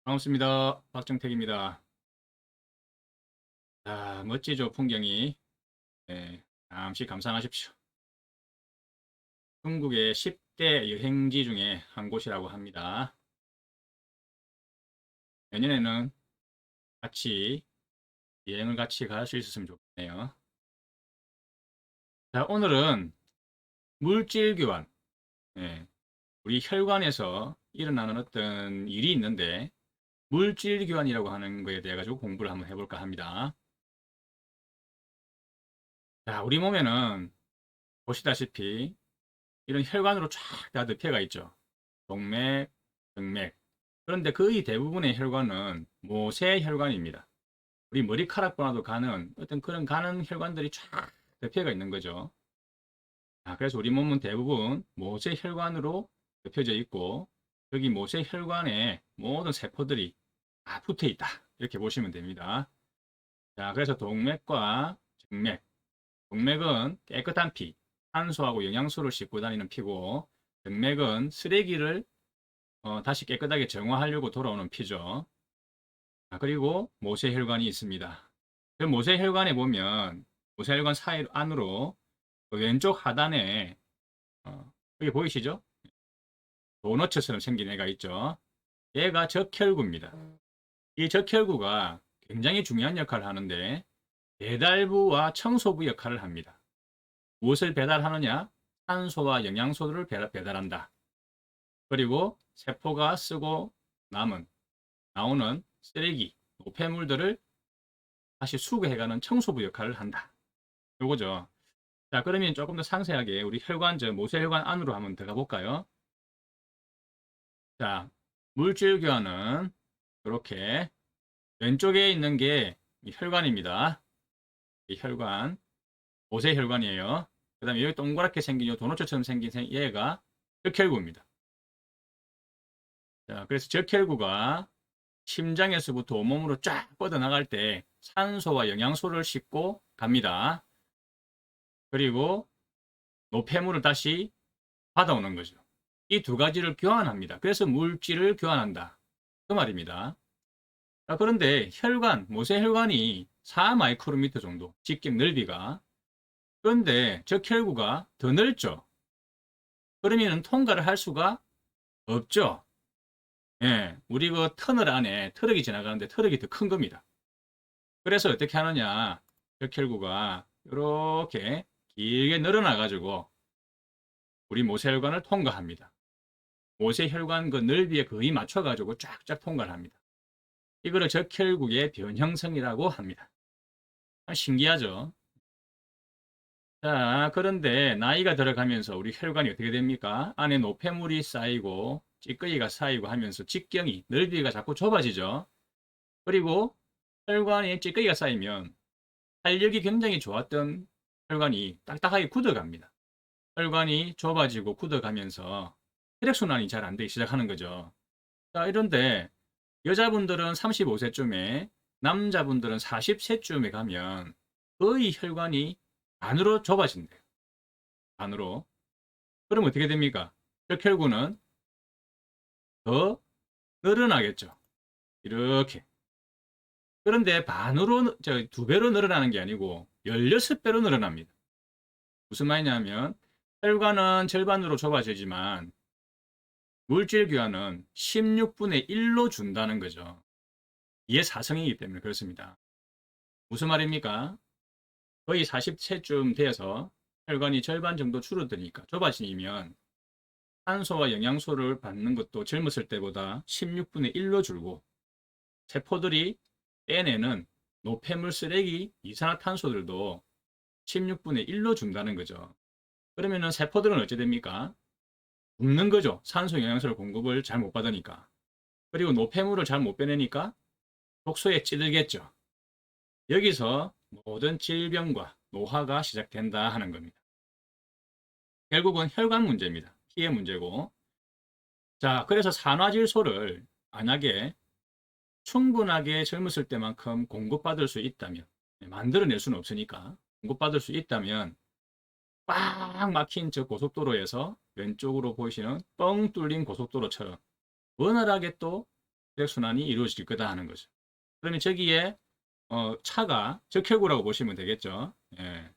반갑습니다. 박정택입니다. 멋지죠, 풍경이. 네, 잠시 감상하십시오. 중국의 10대 여행지 중에 한 곳이라고 합니다. 내년에는 같이 여행을 같이 갈 수 있었으면 좋겠네요. 자, 오늘은 물질 교환. 네, 우리 혈관에서 일어나는 어떤 일이 있는데 물질 교환이라고 하는 거에 대해 가지고 공부를 한번 해볼까 합니다. 자, 우리 몸에는 보시다시피 이런 혈관으로 쫙 다 덮여가 있죠. 동맥, 정맥. 그런데 거의 대부분의 혈관은 모세혈관입니다. 우리 머리카락보다도 가는 어떤 그런 가는 혈관들이 쫙 덮여가 있는 거죠. 그래서 우리 몸은 대부분 모세혈관으로 덮여져 있고 여기 모세혈관에 모든 세포들이 다 붙어 있다. 이렇게 보시면 됩니다. 자, 그래서 동맥과 정맥. 동맥은 깨끗한 피, 산소하고 영양소를 싣고 다니는 피고 정맥은 쓰레기를 다시 깨끗하게 정화하려고 돌아오는 피죠. 그리고 모세혈관이 있습니다. 그 모세혈관에 보면 모세혈관 사이 안으로 그 왼쪽 하단에 여기 보이시죠? 도너츠처럼 생긴 애가 있죠. 얘가 적혈구입니다. 이 적혈구가 굉장히 중요한 역할을 하는데 배달부와 청소부 역할을 합니다. 무엇을 배달하느냐? 산소와 영양소를 배달한다. 그리고 세포가 쓰고 나오는 쓰레기, 노폐물들을 다시 수거해가는 청소부 역할을 한다. 요거죠. 자, 그러면 조금 더 상세하게 우리 혈관, 모세혈관 안으로 한번 들어가 볼까요? 자, 물질 교환은 이렇게 왼쪽에 있는 게 이 혈관입니다. 이 혈관, 모세혈관이에요. 그 다음에 여기 동그랗게 생긴 요 도넛처럼 생긴 얘가 적혈구입니다. 자, 그래서 적혈구가 심장에서부터 온몸으로 쫙 뻗어나갈 때 산소와 영양소를 싣고 갑니다. 그리고 노폐물을 다시 받아오는 거죠. 이 두 가지를 교환합니다. 그래서 물질을 교환한다. 그 말입니다. 그런데 혈관, 모세혈관이 4마이크로미터 정도, 직경 넓이가. 그런데 적혈구가 더 넓죠. 그러면 통과를 할 수가 없죠. 예, 우리 그 터널 안에 트럭이 지나가는데 트럭이 더 큰 겁니다. 그래서 어떻게 하느냐. 적혈구가 이렇게 길게 늘어나 가지고 우리 모세혈관을 통과합니다. 모세혈관 그 넓이에 거의 맞춰 가지고 쫙쫙 통과를 합니다. 이거를 적혈구의 변형성이라고 합니다. 신기하죠? 자, 그런데 나이가 들어가면서 우리 혈관이 어떻게 됩니까? 안에 노폐물이 쌓이고 찌꺼기가 쌓이고 하면서 직경이, 넓이가 자꾸 좁아지죠. 그리고 혈관에 찌꺼기가 쌓이면 활력이 굉장히 좋았던 혈관이 딱딱하게 굳어갑니다. 혈관이 좁아지고 굳어가면서 혈액순환이 잘 안 되기 시작하는 거죠. 자, 이런데 여자분들은 35세쯤에 남자분들은 40세쯤에 가면 거의 혈관이 반으로 좁아진대요. 반으로. 그럼 어떻게 됩니까? 혈혈구는 더 늘어나겠죠. 이렇게. 그런데 반으로, 두 배로 늘어나는 게 아니고 16배로 늘어납니다. 무슨 말이냐면 혈관은 절반으로 좁아지지만 물질 교환은 16분의 1로 준다는 거죠. 이게 사성이기 때문에 그렇습니다. 무슨 말입니까? 거의 40세쯤 되어서 혈관이 절반 정도 줄어드니까 좁아지면 산소와 영양소를 받는 것도 젊었을 때보다 16분의 1로 줄고 세포들이 빼내는 노폐물 쓰레기 이산화탄소들도 16분의 1로 준다는 거죠. 그러면은 세포들은 어찌 됩니까? 죽는 거죠. 산소 영양소를 공급을 잘 못 받으니까. 그리고 노폐물을 잘 못 빼내니까 독소에 찌들겠죠. 여기서 모든 질병과 노화가 시작된다 하는 겁니다. 결국은 혈관 문제입니다. 피의 문제고. 자, 그래서 산화질소를 만약에 충분하게 젊었을 때만큼 공급받을 수 있다면, 만들어낼 수는 없으니까 공급받을 수 있다면 꽉 막힌 저 고속도로에서 왼쪽으로 보이시는 뻥 뚫린 고속도로처럼 원활하게 또 혈액순환이 이루어질 거다 하는 거죠. 그러면 저기에 차가 적혈구라고 보시면 되겠죠. 예.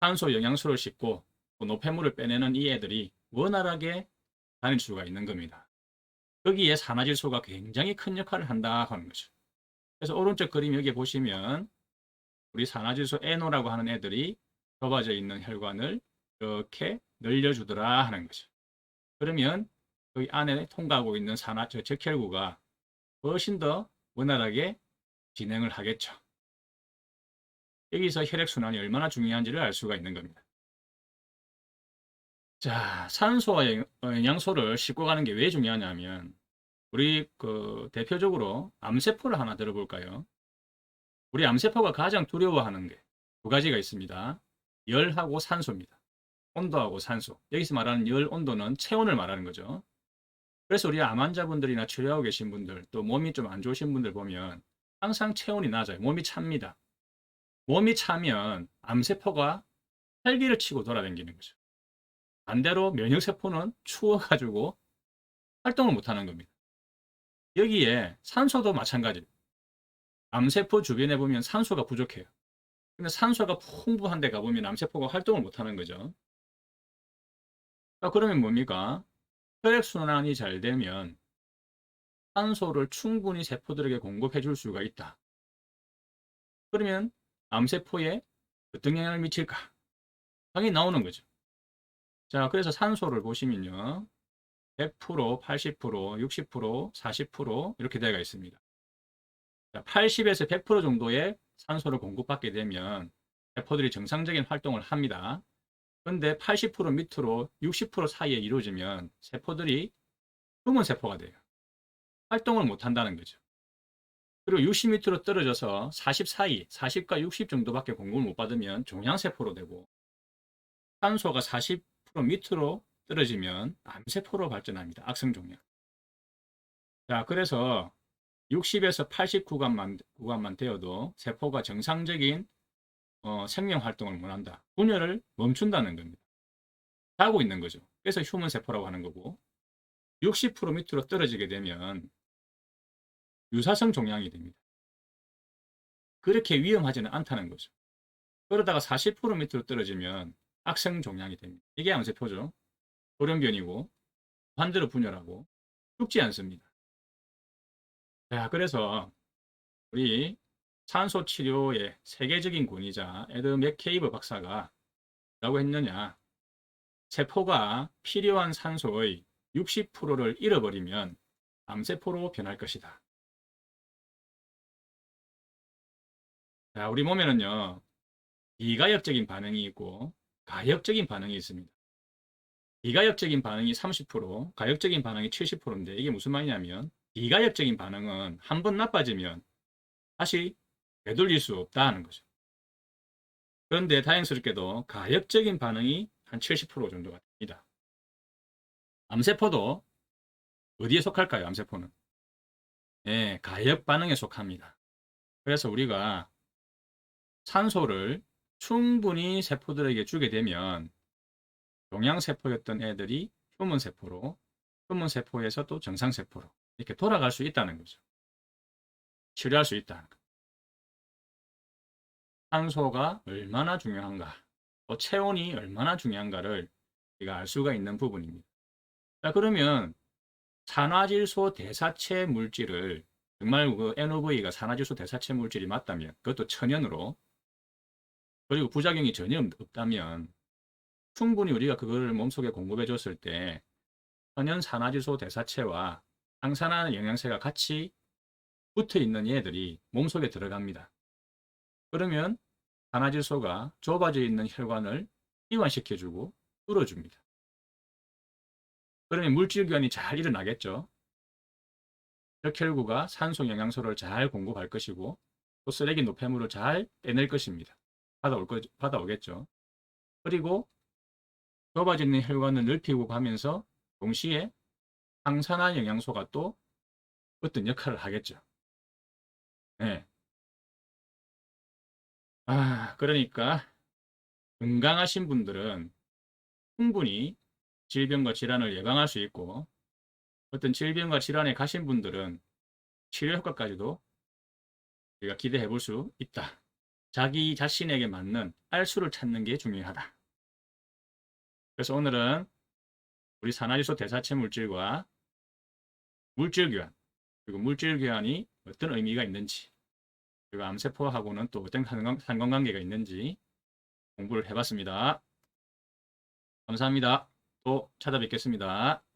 산소, 영양소를 싣고 또 노폐물을 빼내는 이 애들이 원활하게 다닐 수가 있는 겁니다. 거기에 산화질소가 굉장히 큰 역할을 한다 하는 거죠. 그래서 오른쪽 그림 여기 보시면 우리 산화질소 NO라고 하는 애들이 좁아져 있는 혈관을 이렇게 늘려주더라 하는 거죠. 그러면 여기 안에 통과하고 있는 적혈구가 훨씬 더 원활하게 진행을 하겠죠. 여기서 혈액순환이 얼마나 중요한지를 알 수가 있는 겁니다. 자, 산소와 영양소를 싣고 가는 게 왜 중요하냐면 우리 대표적으로 암세포를 하나 들어볼까요? 우리 암세포가 가장 두려워하는 게 두 가지가 있습니다. 열하고 산소입니다. 온도하고 산소. 여기서 말하는 열, 온도는 체온을 말하는 거죠. 그래서 우리 암 환자분들이나 치료하고 계신 분들, 또 몸이 좀 안 좋으신 분들 보면 항상 체온이 낮아요. 몸이 찹니다. 몸이 차면 암세포가 활기를 치고 돌아다니는 거죠. 반대로 면역세포는 추워가지고 활동을 못하는 겁니다. 여기에 산소도 마찬가지입니다. 암세포 주변에 보면 산소가 부족해요. 근데 산소가 풍부한 데 가보면 암세포가 활동을 못하는 거죠. 자, 그러면 뭡니까? 혈액순환이 잘 되면 산소를 충분히 세포들에게 공급해 줄 수가 있다. 그러면 암세포에 어떤 영향을 미칠까? 당연히 나오는 거죠. 자, 그래서 산소를 보시면요. 100%, 80%, 60%, 40% 이렇게 되어 있습니다. 80에서 100% 정도의 산소를 공급받게 되면 세포들이 정상적인 활동을 합니다. 그런데 80% 밑으로 60% 사이에 이루어지면 세포들이 숨은 세포가 돼요. 활동을 못 한다는 거죠. 그리고 60 밑으로 떨어져서 40 사이, 40과 60 정도밖에 공급을 못 받으면 종양세포로 되고 산소가 40% 밑으로 떨어지면 암세포로 발전합니다. 악성종양. 자, 그래서 60에서 80 구간만 되어도 세포가 정상적인 생명 활동을 못한다. 분열을 멈춘다는 겁니다. 자고 있는 거죠. 그래서 휴먼 세포라고 하는 거고 60% 밑으로 떨어지게 되면 유사성 종양이 됩니다. 그렇게 위험하지는 않다는 거죠. 그러다가 40% 밑으로 떨어지면 악성 종양이 됩니다. 이게 암세포죠. 돌연변이고 반대로 분열하고 죽지 않습니다. 자, 그래서 우리 산소 치료의 세계적인 권위자 에드 맥케이브 박사가 라고 했느냐, 세포가 필요한 산소의 60%를 잃어버리면 암세포로 변할 것이다. 자, 우리 몸에는요 비가역적인 반응이 있고 가역적인 반응이 있습니다. 비가역적인 반응이 30%, 가역적인 반응이 70%인데 이게 무슨 말이냐면 비가역적인 반응은 한 번 나빠지면 다시 되돌릴 수 없다는 거죠. 그런데 다행스럽게도 가역적인 반응이 한 70% 정도가 됩니다. 암세포도 어디에 속할까요? 암세포는 가역 반응에 속합니다. 그래서 우리가 산소를 충분히 세포들에게 주게 되면 종양세포였던 애들이 휴먼세포로, 휴먼세포에서 또 정상세포로 이렇게 돌아갈 수 있다는 거죠. 치료할 수 있다는 거. 산소가 얼마나 중요한가, 또 체온이 얼마나 중요한가를 우리가 알 수가 있는 부분입니다. 자, 그러면 산화질소 대사체 물질을 정말 그 NOV가 산화질소 대사체 물질이 맞다면, 그것도 천연으로, 그리고 부작용이 전혀 없다면 충분히 우리가 그거를 몸속에 공급해 줬을 때 천연 산화질소 대사체와 항산화 영양제가 같이 붙어 있는 얘들이 몸속에 들어갑니다. 그러면 산화질소가 좁아져 있는 혈관을 이완시켜주고 뚫어줍니다. 그러면 물질교환이 잘 일어나겠죠. 적혈구가 산소 영양소를 잘 공급할 것이고 또 쓰레기 노폐물을 잘 빼낼 것입니다. 받아오겠죠. 그리고 좁아지는 혈관을 넓히고 가면서 동시에 항산화 영양소가 또 어떤 역할을 하겠죠. 네. 그러니까 건강하신 분들은 충분히 질병과 질환을 예방할 수 있고 어떤 질병과 질환에 가신 분들은 치료 효과까지도 우리가 기대해 볼 수 있다. 자기 자신에게 맞는 알수를 찾는 게 중요하다. 그래서 오늘은 우리 산화질소 대사체 물질과 물질 교환, 그리고 물질 교환이 어떤 의미가 있는지, 그리고 암세포하고는 또 어떤 상관관계가 있는지 공부를 해봤습니다. 감사합니다. 또 찾아뵙겠습니다.